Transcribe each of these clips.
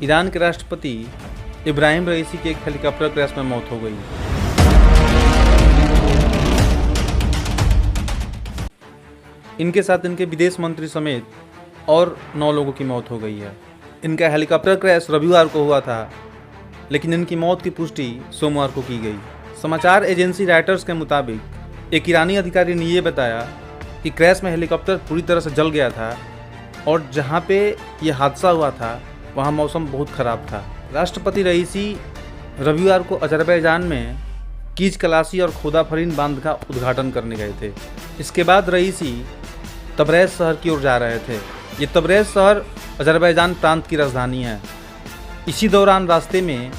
Iran के राष्ट्रपति इब्राहिम रईसी की एक हेलीकॉप्टर क्रैश में मौत हो गई। इनके साथ इनके विदेश मंत्री समेत और 9 लोगों की मौत हो गई है। इनका हेलीकॉप्टर क्रैश रविवार को हुआ था, लेकिन इनकी मौत की पुष्टि सोमवार को की गई। समाचार एजेंसी रॉयटर्स के मुताबिक एक ईरानी अधिकारी ने ये बताया कि क्रैश में हेलीकॉप्टर पूरी तरह से जल गया था और जहाँ पे ये हादसा हुआ था वहाँ मौसम बहुत ख़राब था। राष्ट्रपति रईसी रविवार को अजरबैजान में कीज कलासी और खोदाफरीन बांध का उद्घाटन करने गए थे। इसके बाद रईसी तबरेज़ शहर की ओर जा रहे थे। ये तबरेज़ शहर अजरबैजान प्रांत की राजधानी है। इसी दौरान रास्ते में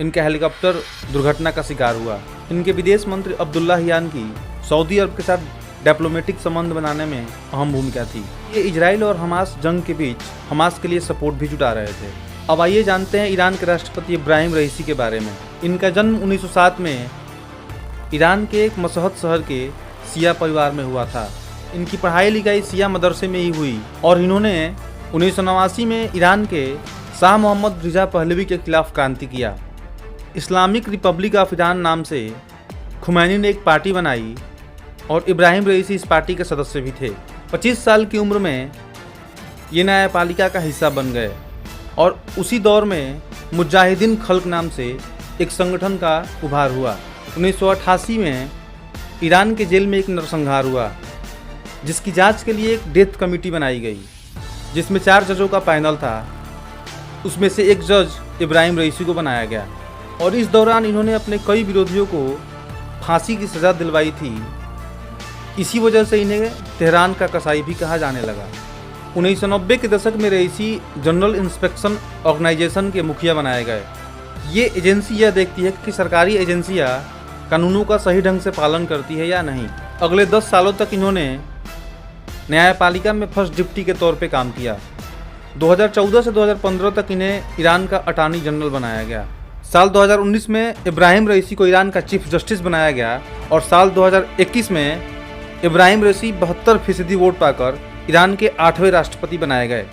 इनका हेलीकॉप्टर दुर्घटना का शिकार हुआ। इनके विदेश मंत्री अब्दुल्लाहियान की सऊदी अरब के साथ डिप्लोमेटिक संबंध बनाने में अहम भूमिका थी। ये इजराइल और हमास जंग के बीच हमास के लिए सपोर्ट भी जुटा रहे थे। अब आइए जानते हैं ईरान के राष्ट्रपति इब्राहिम रईसी के बारे में। इनका जन्म 1907 में ईरान के एक मशहद शहर के शिया परिवार में हुआ था। इनकी पढ़ाई लिखाई शिया मदरसे में ही हुई और इन्होंने 1989 में ईरान के शाह मोहम्मद रिजा पहलवी के खिलाफ क्रांति किया। इस्लामिक रिपब्लिक ऑफ ईरान नाम से खुमैनी ने एक पार्टी बनाई और इब्राहिम रईसी इस पार्टी के सदस्य भी थे। 25 साल की उम्र में ये न्यायपालिका का हिस्सा बन गए और उसी दौर में मुजाहिदीन खल्क नाम से एक संगठन का उभार हुआ। 1988 में ईरान के जेल में एक नरसंहार हुआ, जिसकी जांच के लिए एक डेथ कमेटी बनाई गई, जिसमें 4 जजों का पैनल था। उसमें से एक जज इब्राहिम रईसी को बनाया गया और इस दौरान इन्होंने अपने कई विरोधियों को फांसी की सज़ा दिलवाई थी। इसी वजह से इन्हें तेहरान का कसाई भी कहा जाने लगा। 1990 के दशक में रईसी जनरल इंस्पेक्शन ऑर्गेनाइजेशन के मुखिया बनाए गए। ये एजेंसी यह देखती है कि सरकारी एजेंसियां कानूनों का सही ढंग से पालन करती है या नहीं। अगले 10 सालों तक इन्होंने न्यायपालिका में फर्स्ट डिप्टी के तौर पे काम किया। 2014 से 2015 तक इन्हें ईरान का अटॉर्नी जनरल बनाया गया। साल 2019 में इब्राहिम रईसी को ईरान का चीफ जस्टिस बनाया गया और साल 2021 में इब्राहिम रईसी 72% वोट पाकर ईरान के 8वें राष्ट्रपति बनाए गए।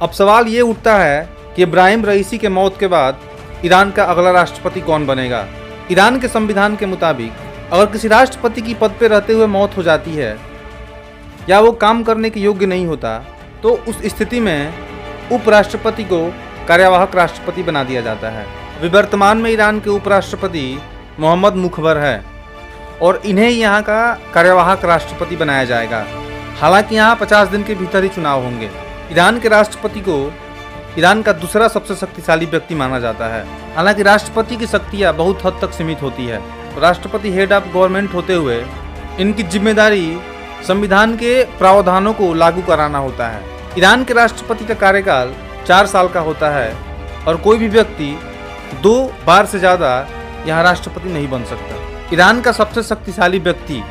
अब सवाल ये उठता है कि इब्राहिम रईसी के मौत के बाद ईरान का अगला राष्ट्रपति कौन बनेगा। ईरान के संविधान के मुताबिक अगर किसी राष्ट्रपति की पद पर रहते हुए मौत हो जाती है या वो काम करने के योग्य नहीं होता, तो उस स्थिति में उपराष्ट्रपति को कार्यवाहक राष्ट्रपति बना दिया जाता है। वर्तमान में ईरान के उपराष्ट्रपति मोहम्मद मुखबर है और इन्हें यहाँ का कार्यवाहक राष्ट्रपति बनाया जाएगा। हालांकि यहाँ 50 दिन के भीतर ही चुनाव होंगे। ईरान के राष्ट्रपति को ईरान का दूसरा सबसे शक्तिशाली व्यक्ति माना जाता है। हालांकि राष्ट्रपति की शक्तियाँ बहुत हद तक सीमित होती है। राष्ट्रपति हेड ऑफ गवर्नमेंट होते हुए इनकी जिम्मेदारी संविधान के प्रावधानों को लागू कराना होता है। ईरान के राष्ट्रपति का कार्यकाल 4 साल का होता है और कोई भी व्यक्ति 2 बार से ज़्यादा यहाँ राष्ट्रपति नहीं बन सकता। ईरान का सबसे शक्तिशाली व्यक्ति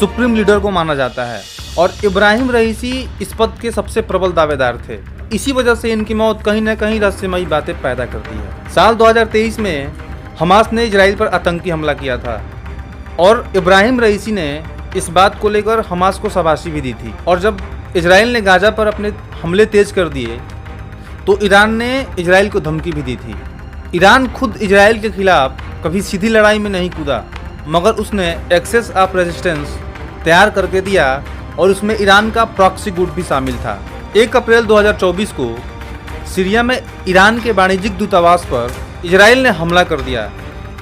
सुप्रीम लीडर को माना जाता है और इब्राहिम रईसी इस पद के सबसे प्रबल दावेदार थे। इसी वजह से इनकी मौत कहीं न कहीं रहस्यमयी बातें पैदा करती है। साल 2023 में हमास ने इजराइल पर आतंकी हमला किया था और इब्राहिम रईसी ने इस बात को लेकर हमास को शाबाशी भी दी थी। और जब इजराइल ने गाजा पर अपने हमले तेज कर दिए तो ईरान ने इजराइल को धमकी भी दी थी। ईरान खुद इजराइल के खिलाफ कभी सीधी लड़ाई में नहीं कूदा, मगर उसने एक्सेस ऑफ रेजिस्टेंस तैयार करके दिया और उसमें ईरान का प्रॉक्सी गुट भी शामिल था। 1 अप्रैल 2024 को सीरिया में ईरान के वाणिज्यिक दूतावास पर इजराइल ने हमला कर दिया।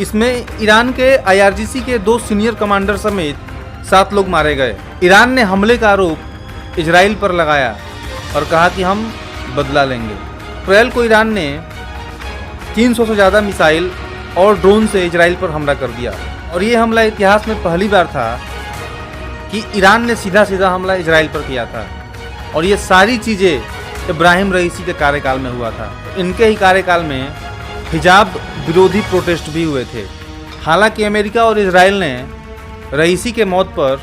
इसमें ईरान के IRGC के 2 सीनियर कमांडर समेत 7 लोग मारे गए। ईरान ने हमले का आरोप इजराइल पर लगाया और कहा कि हम बदला लेंगे। अप्रैल को ईरान ने 300 से ज़्यादा मिसाइल और ड्रोन से इजराइल पर हमला कर दिया और ये हमला इतिहास में पहली बार था कि ईरान ने सीधा हमला इजराइल पर किया था और ये सारी चीज़ें इब्राहिम रईसी के कार्यकाल में हुआ था। इनके ही कार्यकाल में हिजाब विरोधी प्रोटेस्ट भी हुए थे। हालांकि अमेरिका और इजराइल ने रईसी के मौत पर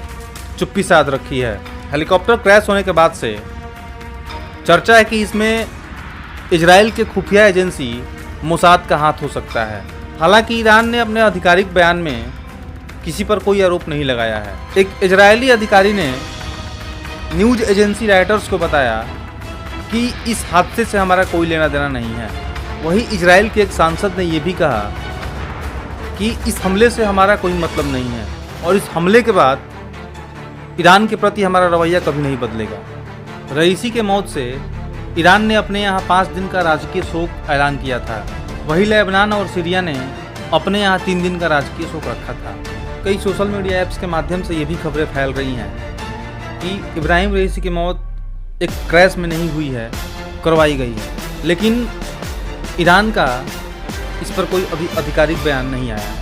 चुप्पी साध रखी है। हेलीकॉप्टर क्रैश होने के बाद से चर्चा है कि इसमें इजराइल के खुफिया एजेंसी मोसाद का हाथ हो सकता है। हालांकि ईरान ने अपने आधिकारिक बयान में किसी पर कोई आरोप नहीं लगाया है। एक इजरायली अधिकारी ने न्यूज़ एजेंसी रॉयटर्स को बताया कि इस हादसे से हमारा कोई लेना देना नहीं है। वहीं इजराइल के एक सांसद ने यह भी कहा कि इस हमले से हमारा कोई मतलब नहीं है और इस हमले के बाद ईरान के प्रति हमारा रवैया कभी नहीं बदलेगा। रईसी के मौत से ईरान ने अपने यहाँ 5 दिन का राजकीय शोक ऐलान किया था। वहीं लेबनान और सीरिया ने अपने यहाँ 3 दिन का राजकीय शोक रखा था। कई सोशल मीडिया ऐप्स के माध्यम से ये भी खबरें फैल रही हैं कि इब्राहिम रईसी की मौत एक क्रैश में नहीं हुई है, करवाई गई है, लेकिन ईरान का इस पर कोई अभी आधिकारिक बयान नहीं आया।